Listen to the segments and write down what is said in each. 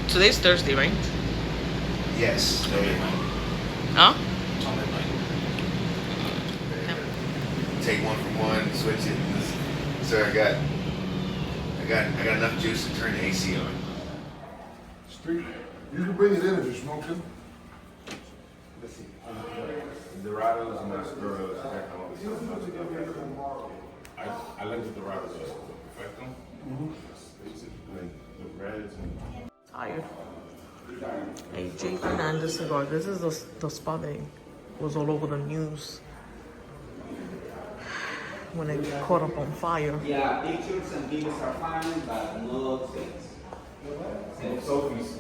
Today's Thursday, right? Yes. Huh? Take one from one, switch it. So I got enough juice to turn the AC on. Street. You can bring it in if you're smoking. Let's see. Dorados and Masteros. I like the Dorados. Perfecto. The reds and. Tired. AJ Fernandez cigar. This is the spot that was all over the news when it caught up on fire. Yeah, pictures and videos are fine, but no things. No selfies.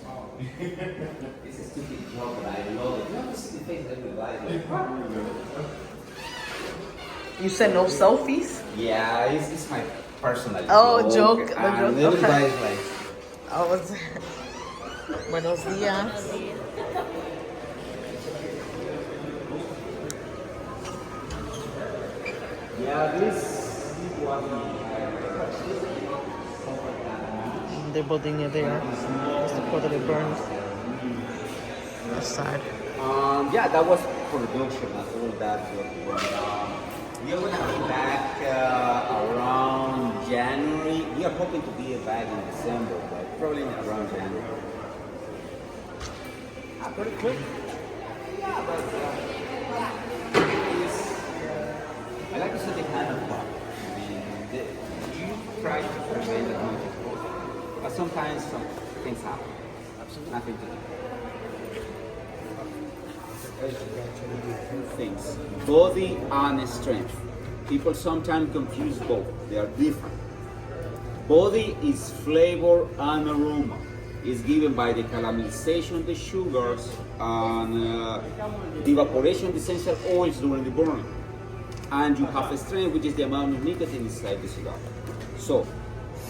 It's a stupid joke, but I love it. You have to see the face of everybody. Like, what? You said no selfies? Yeah, it's my personal Oh, joke. joke. And The joke. Okay. everybody's like, I was. Buenos dias. yeah, this was They're building it there. That's the part that it burned. That's sad. yeah, that was production and all that. We are gonna be back around January. We are hoping to be back in December, but probably around January. Pretty quick. Yeah, but I like to see the kind of part. I mean, you try to prevent as much as possible, but sometimes some things happen. Absolutely. Nothing to do. Things. Body and strength. People sometimes confuse both. They are different. Body is flavor and aroma. It's given by the caramelization of the sugars and the evaporation of the essential oils during the burning. And you have a strength, which is the amount of nicotine inside the cigar. So,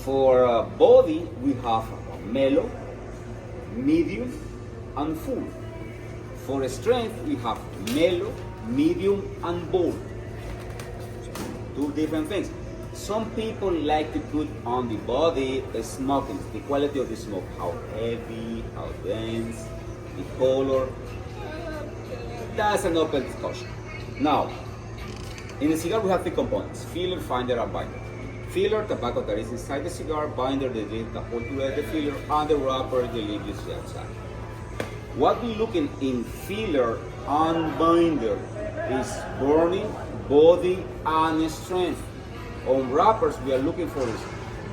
for body, we have mellow, medium, and full. For strength, we have mellow, medium, and bold. Two different things. Some people like to put on the body smoking, the quality of the smoke, how heavy, how dense, the color. That's an open discussion. Now, in the cigar we have three components: filler, finder, and binder. Filler, tobacco that is inside the cigar; binder, the leaf that hold together the filler; and the wrapper, the leaf you see outside. What we're looking in filler and binder is burning, body, and strength. On wrappers, we are looking for is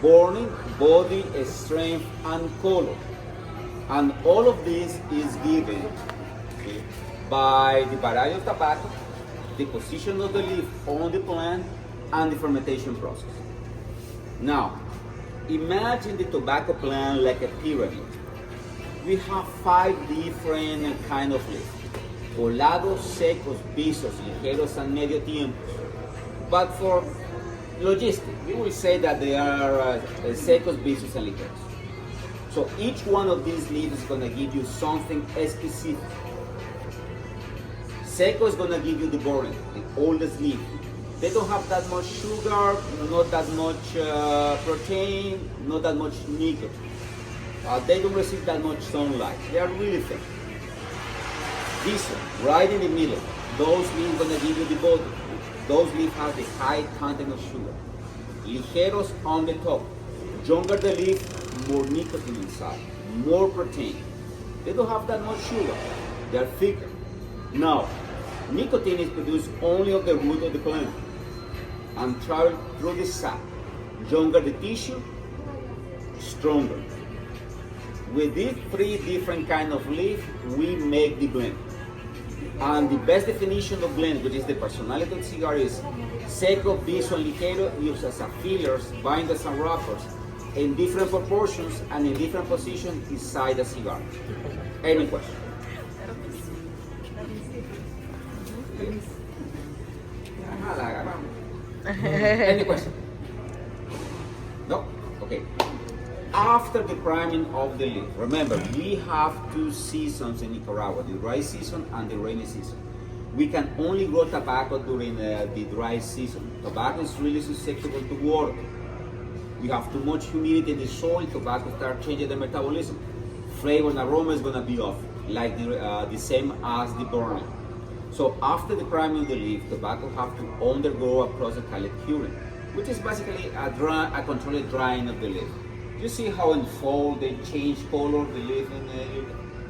burning, body, strength, and color. And all of this is given by the variety of tobacco, the position of the leaf on the plant, and the fermentation process. Now, imagine the tobacco plant like a pyramid. We have 5 different kind of leaves: volados, secos, visos, ligeros, and medio tiempos. But for logistics, we will say that they are secos, visos, and ligeros. So each one of these leaves is going to give you something specific. Seco is going to give you the burning, the oldest leaf. They don't have that much sugar, not that much protein, not that much nicotine. They don't receive that much sunlight. They are really thin. This one, right in the middle, those leaves are going to give you the body. Those leaves have the high content of sugar. Ligeros on the top. Younger the leaf, more nicotine inside, more protein. They don't have that much sugar. They are thicker. Now, nicotine is produced only of the root of the plant and travel through the sap. Younger the tissue, stronger. With these 3 different kind of leaf, we make the blend. And the best definition of blend, which is the personality of the cigar, is seco, viso, and ligero, used as fillers, binders, and wrappers in different proportions and in different positions inside the cigar. Any question? Any question? No? Okay. After the priming of the leaf, remember, we have 2 seasons in Nicaragua, the dry season and the rainy season. We can only grow tobacco during the dry season. Tobacco is really susceptible to water. We have too much humidity in the soil, tobacco starts changing the metabolism. flavor and aroma is gonna be off, like the same as the burning. So after the priming of the leaf, tobacco have to undergo a process called curing, which is basically a controlled drying of the leaf. You see how in fall they change color the leaf, and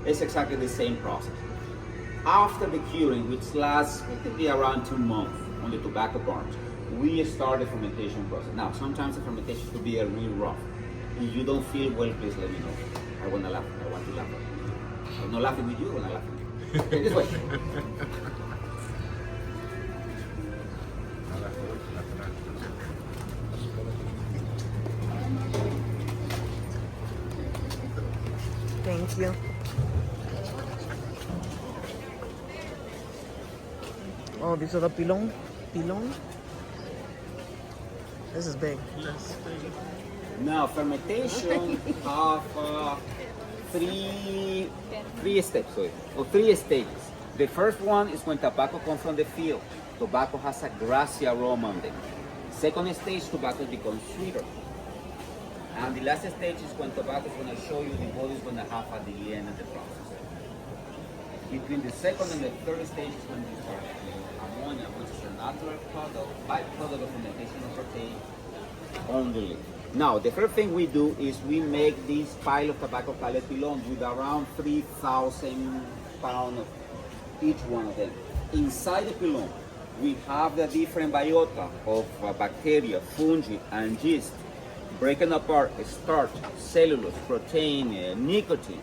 it's exactly the same process. After the curing, which lasts typically around 2 months on the tobacco barns, we start the fermentation process. Now, sometimes the fermentation could be real rough. If you don't feel well, please let me know. I want to laugh. I want to laugh. I'm not laughing with you. I'm not laughing with you. Okay, this way. Thank you. Oh, these are the pilon. Pilon. This is big. Now, fermentation have three steps, or 3 stages. The first one is when tobacco comes from the field. Tobacco has a grassy aroma on it. Second stage, tobacco becomes sweeter. And the last stage is when tobacco is going to show you the body is going to have at the end of the process. Between the second and the third stage is when you start ammonia, which is a natural product, byproduct of fermentation of protein on the leaf. Now, the first thing we do is we make this pile of tobacco called pilons with around 3,000 pounds of each one of them. Inside the pilon, we have the different biota of bacteria, fungi, and yeast, breaking apart starch, cellulose, protein, nicotine,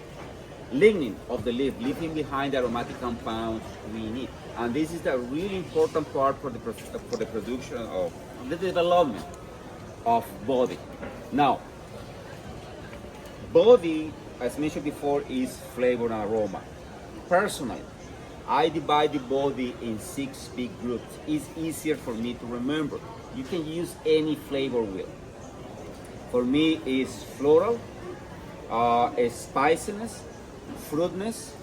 lignin of the leaf, leaving behind the aromatic compounds we need. And this is the really important part for the production of the development of body. Now, body, as mentioned before, is flavor and aroma. Personally, I divide the body in 6 big groups. It's easier for me to remember. You can use any flavor wheel. For me, it's floral, spiciness, fruitness,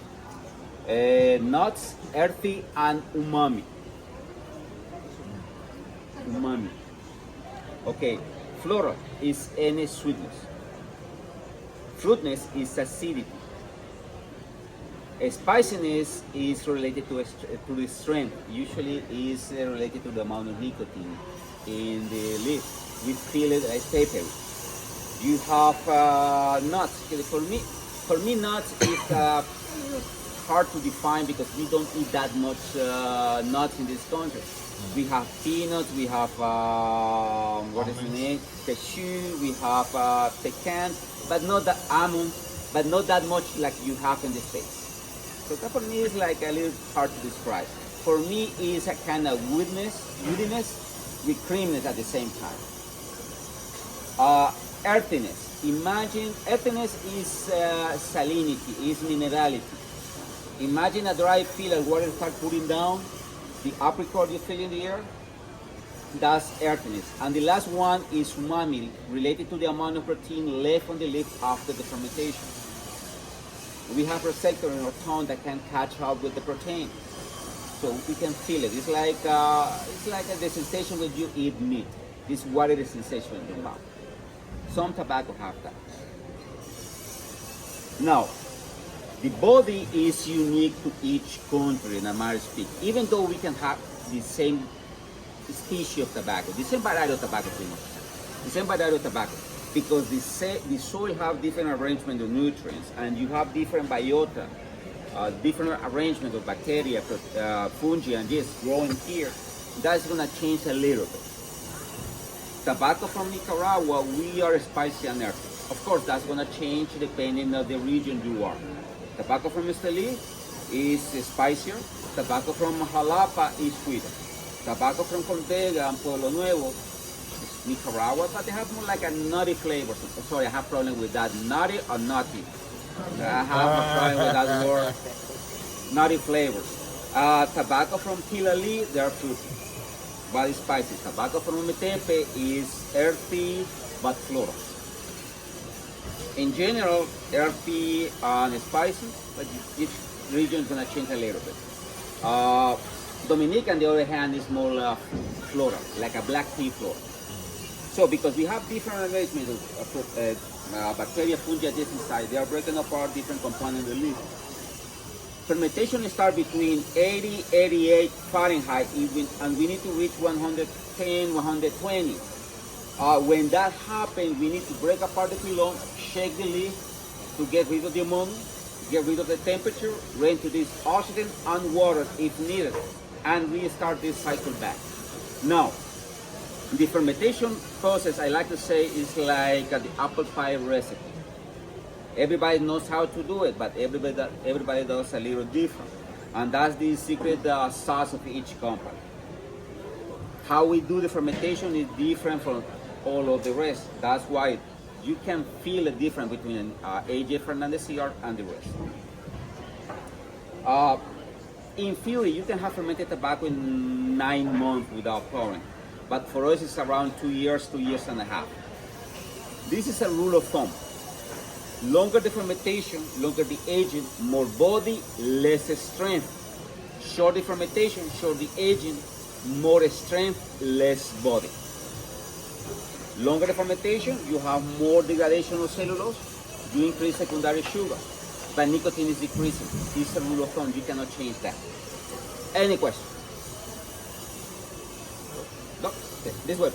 nuts, earthy, and umami. Umami. Okay, floral is any sweetness. Fruitness is acidity. Spiciness is related to the strength. Usually is related to the amount of nicotine in the leaf. We feel it as peppery. You have nuts. For me, nuts is hard to define because we don't eat that much nuts in this country. We have peanuts, we have what is the name? Cashew, we have pecan, but not the almond, but not that much like you have in the States. So that for me is like a little hard to describe. For me, it's a kind of woodiness with creaminess at the same time. Earthiness. Imagine earthiness is salinity, is minerality. Imagine a dry field and water start putting down. The apricot you feel in the air, that's earthiness. And the last one is umami, related to the amount of protein left on the leaf after the fermentation. We have receptor in our tongue that can catch up with the protein, so we can feel it. It's like the sensation when you eat meat. This what it is sensation in the mouth. Some tobacco have that. Now, the body is unique to each country, in a matter of speak. Even though we can have the same species of tobacco, the same variety of tobacco, pretty much, the same variety of tobacco, because the soil have different arrangement of nutrients, and you have different biota, different arrangement of bacteria, fungi, and yeast growing here. That's gonna change a little bit. Tobacco from Nicaragua, we are spicy and earthy. Of course, that's gonna change depending on the region you are. Tobacco from Estelí is spicier. Tobacco from Jalapa is sweeter. Tobacco from Contega and Pueblo Nuevo is Nicaragua, but they have more like a nutty flavor. Sorry, I have problem with that. Nutty or nutty? I have a problem with that word. Nutty flavors. Tobacco from Pilali, they are fruity, but it's spicy. Tobacco from Metepe is earthy, but floral. In general, earthy and spicy, but each region is going to change a little bit. Dominican, on the other hand, is more floral, like a black tea floral. So because we have different arrangements of bacteria, fungi just inside, they are breaking apart different components of the leaf. Fermentation starts between 80, 88 Fahrenheit, and we need to reach 110, 120. When that happens, we need to break apart the pilon, shake the leaf to get rid of the ammonia, get rid of the temperature, reintroduce oxygen and water if needed, and restart this cycle back. Now, the fermentation process, I like to say, is like the apple pie recipe. Everybody knows how to do it, but everybody does a little different. And that's the secret sauce of each company. How we do the fermentation is different from all of the rest. That's why you can feel a difference between AJ Fernandez cigar and the rest. In theory, you can have fermented tobacco in 9 months without pouring. But for us, it's around 2 years, 2 years and a half. This is a rule of thumb. Longer the fermentation, longer the aging, more body, less strength. Short the fermentation, short the aging, more strength, less body. Longer the fermentation, you have more degradation of cellulose, you increase secondary sugar, but nicotine is decreasing. This is a rule of thumb, you cannot change that. Any question? No? Okay, this way.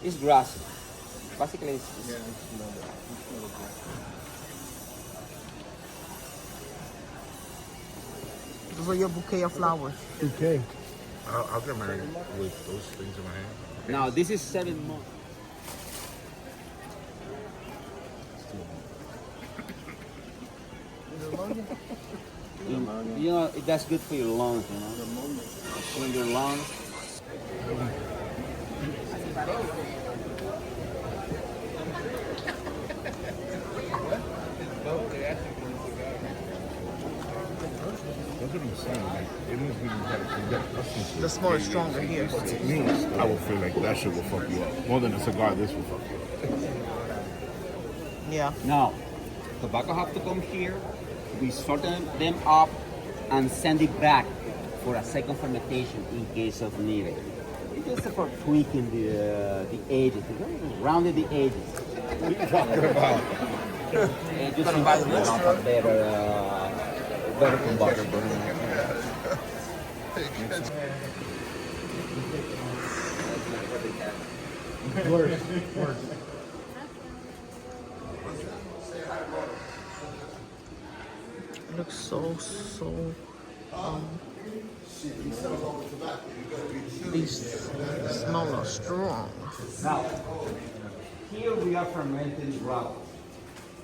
It's grassy. Basically, it's Those are your bouquet of flowers. Okay. I'll get married with those things in my hand. now this is 7 months. You know, that's good for your lungs, you know. Clean your lungs. That's what I'm saying. Like, even if we get accustomed to The smell is stronger here. me, I would feel like that shit will fuck you up. More than a cigar, this will fuck you up. Yeah. Now, tobacco have to come here. We sort them up and send it back for a second fermentation in case of needed. It's just for tweaking the edges, rounding the edges. What are you talking about? And just invite them to have a better combustion. It looks so these smell are strong. Now, here we are fermenting gravel.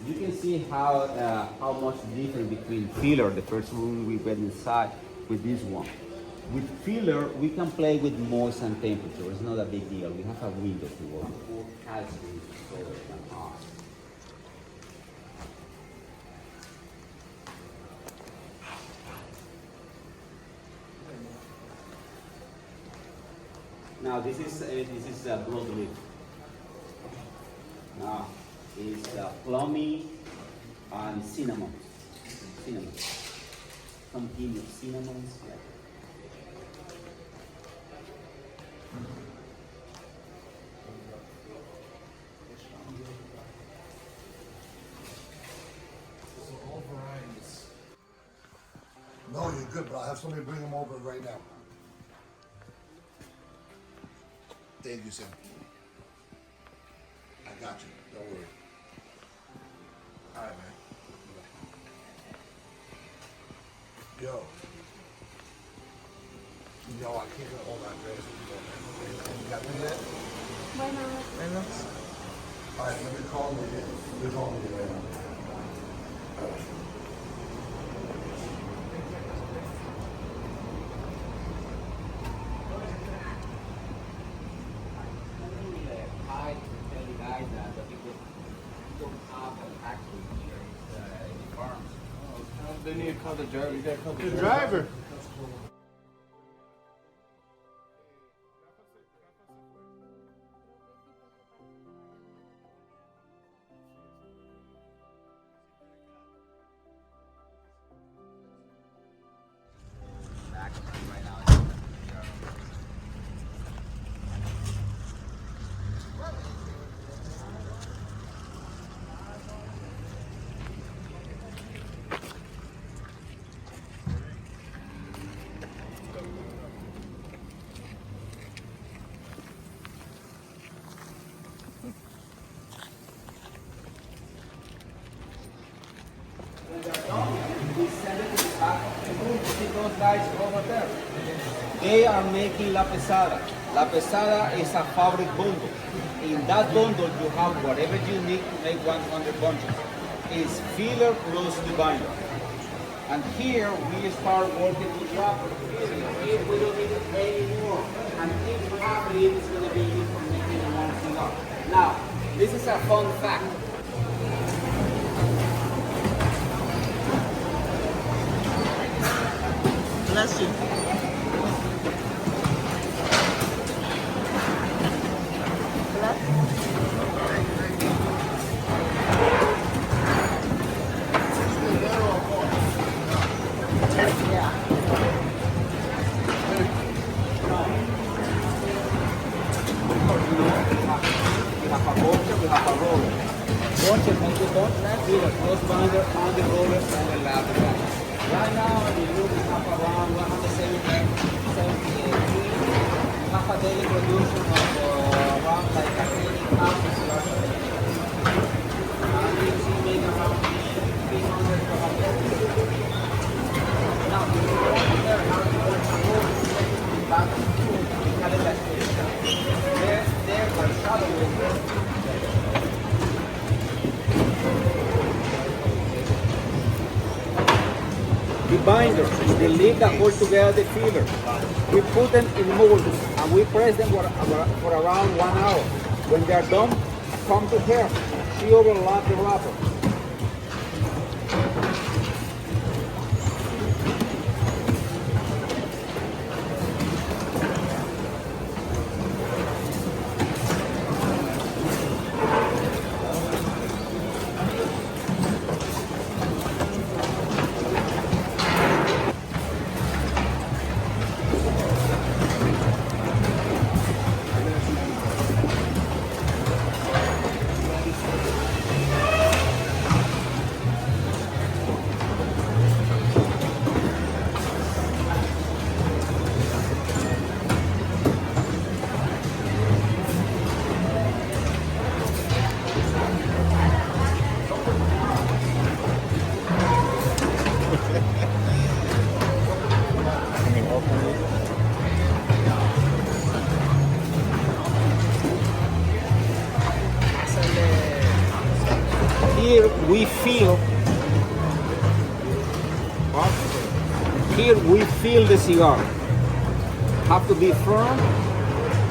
You can see how much difference between filler, the first one we went inside, with this one. With filler, we can play with moist and temperature. It's not a big deal. We have a window to work. Now this is a broadleaf. Now it's plummy and cinnamon. Cinnamon. Some hint of cinnamons. Yeah. No, you're good, but I'll have somebody bring them over right now. Thank you, Sam. I got you. Don't worry. All right, man. Yo. Yo, I can't get all that grass. You got me yet? All right, let me call me again. They're calling me right now. They need to call the driver. You gotta call the driver. see those guys over there? They are making La Pesada. La Pesada is a fabric bundle. In that bundle, you have whatever you need to make 100 bunches. It's filler plus the binder. And here we start working with wrapper. Here we don't need it anymore. And if we have it, it's going to be used for making one cigar. Now, this is a fun fact. Bless you. Close binder on the roller and the ladder. Right now, the loop we have around 178. We have a daily production of around like 80,000 cigars. And you see make around 300 per hundred. Now, if you go over there, now you go to roll, back to calendar. There, are shadow with the binders, the lid that holds together the filler. We put them in molds and we press them for around 1 hour. When they are done, come to her. She overlaps the wrapper. Here we feel the cigar. Have to be firm,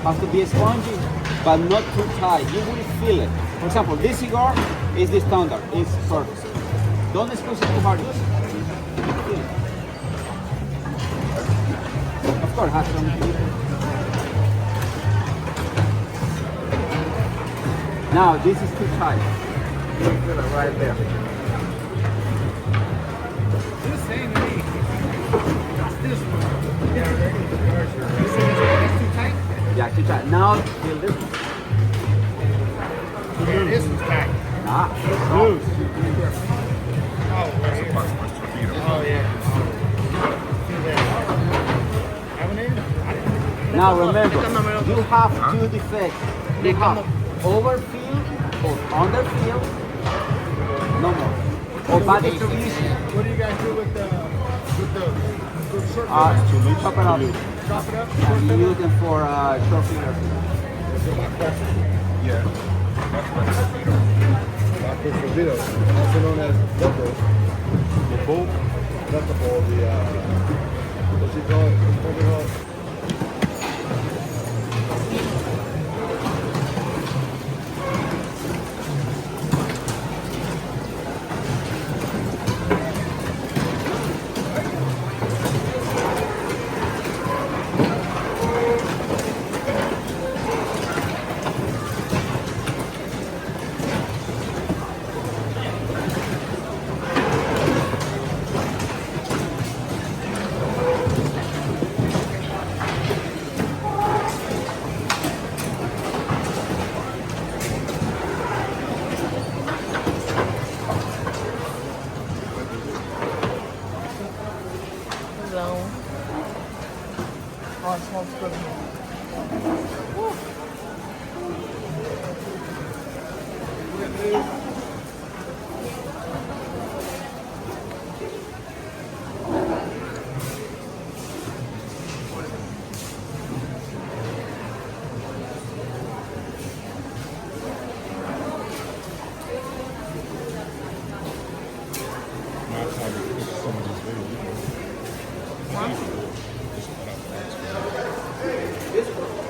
have to be spongy, but not too tight. You will feel it. For example, this cigar is the standard. It's perfect. Don't squeeze it too hard. Just feel it. Of course, it has some heat. Now this is too tight. You feel it right there. Yeah, too tight. Now feel this one. Yeah, this one's tight. Nah, It's loose. Oh, right here. Oh, yeah. Now remember, you have two defects. You have overfill or underfill. No more. Or bad distribution. What do you guys do with the short Chop it up. Chop it up? And you use them for short fillers. Yeah. Also known as double. The bolt, not the ball, what's it called? What's it called? Oh, it smells good. one?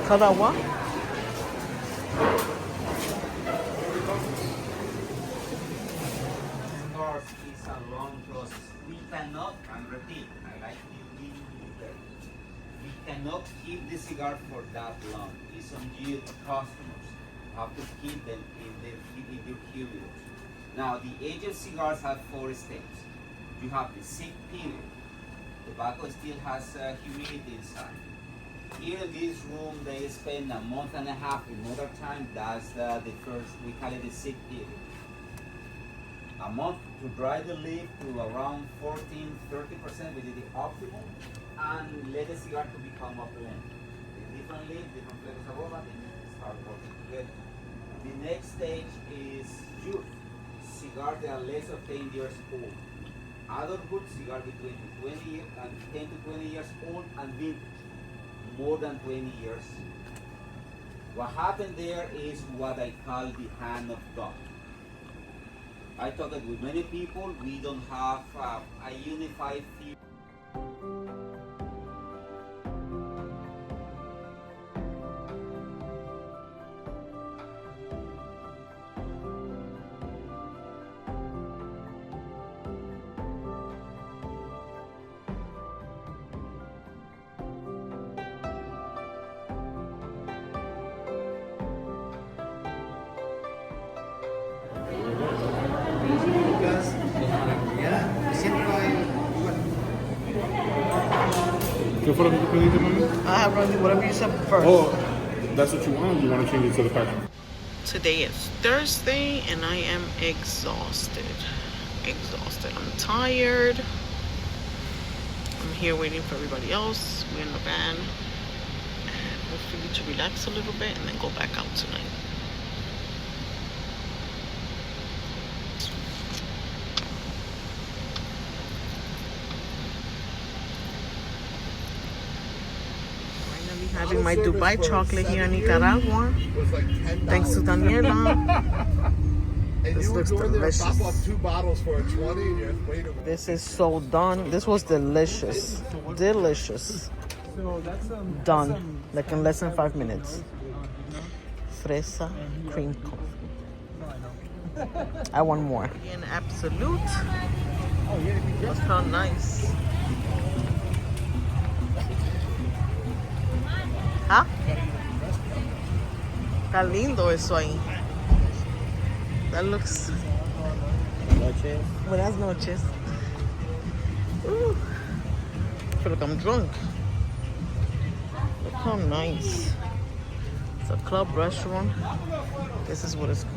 Cada what? Cigars is a long process. We cannot, and repeat, I like to be there. We cannot keep the cigar for that long. It's on you, the customers. You have to keep them in their humidors. Now, the aged cigars have 4 steps. You have the sick period. Tobacco still has humidity inside. Here in this room, they spend a month and a half in modern time. That's the first, we call it the sick period. A month to dry the leaf to around 14-30%, which is the optimum, and let the cigar to become a blend. The different leaf, different flavors of aroma, they start working together. The next stage is youth. Cigars that are less of 10 years old. Adulthood cigar between 10 to 20 years old, and vintage, more than 20 years. What happened there is what I call the hand of God. I talk that with many people, we don't have a unified view. ¿Qué fue lo que tú pediste, mami? I have whatever you said first. Oh, that's what you want? Or you want to change it to the pack? Today is Thursday and I am exhausted. I'm tired. I'm here waiting for everybody else. We're in the van. And hopefully to relax a little bit and then go back out tonight. Having my Dubai chocolate here in Nicaragua. Thanks to Daniela. This looks delicious. Pop off 2 bottles for a 20 and you have to wait a This is so done. This was delicious. Delicious. Done. Like in less than 5 minutes. Fresa cream coffee. I want more. In Absolute. That sounds nice. ¿Ah? Está lindo eso ahí. That looks... Buenas noches. Ooh. I feel like I'm drunk. Look how nice. It's a club restaurant. This is what it's called.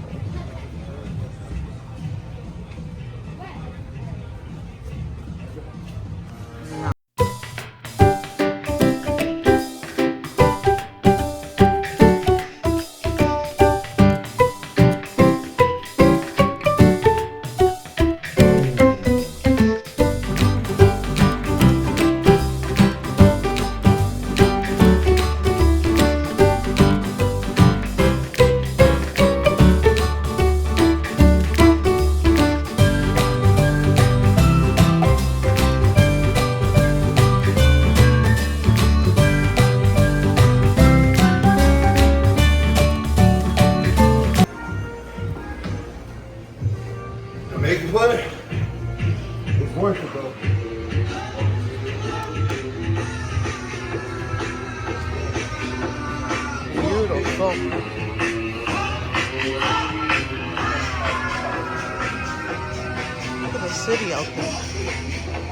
City out there.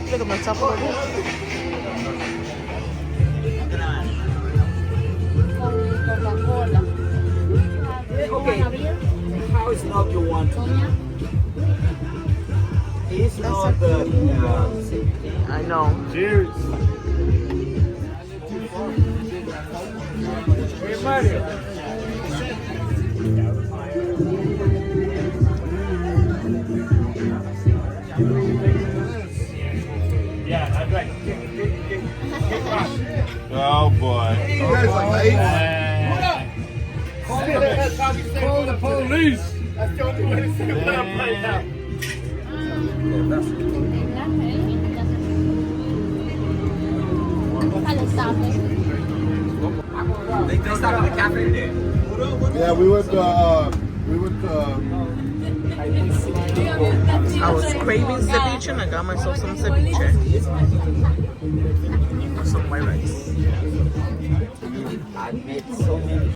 Look at my top of the roof. Okay, how is not you want to? It's not the I know. Cheers. Hey, Mario. Yeah, that's right. Oh boy. You guys like late? Call the police. That's the only way to say what I'm right now. They stop at the cafe there. Yeah, we went I was craving ceviche and I got myself some ceviche. And some white rice. I made so many.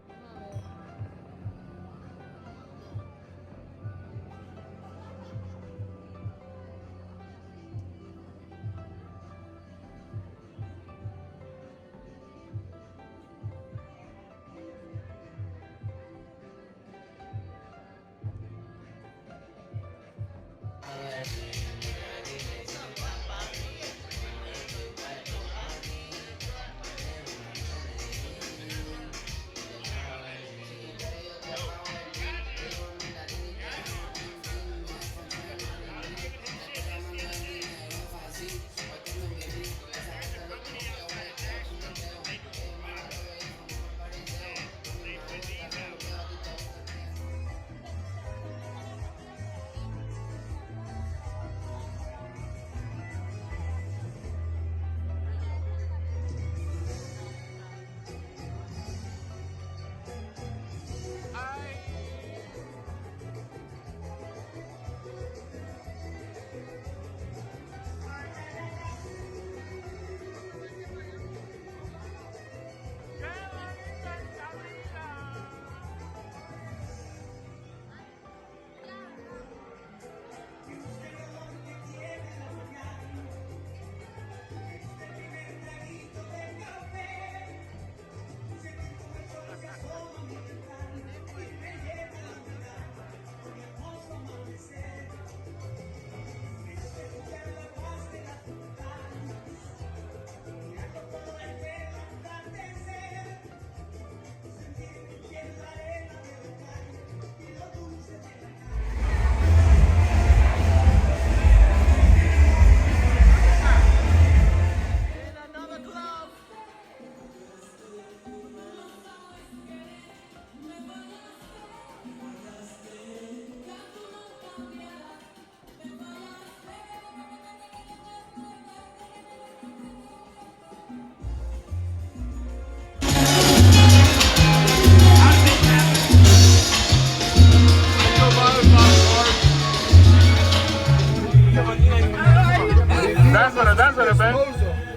Dánselo, ven.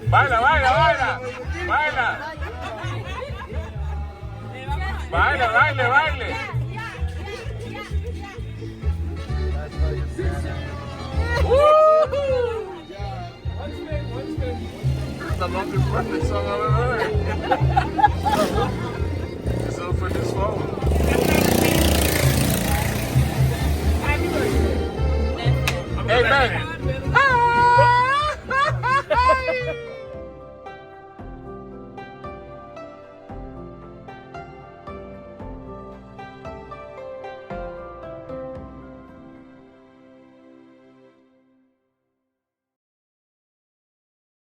Baila, baila, baila. Baila. Baila, baile, baile. The longest birthday song I've ever heard. It's over for this phone. Hey, man.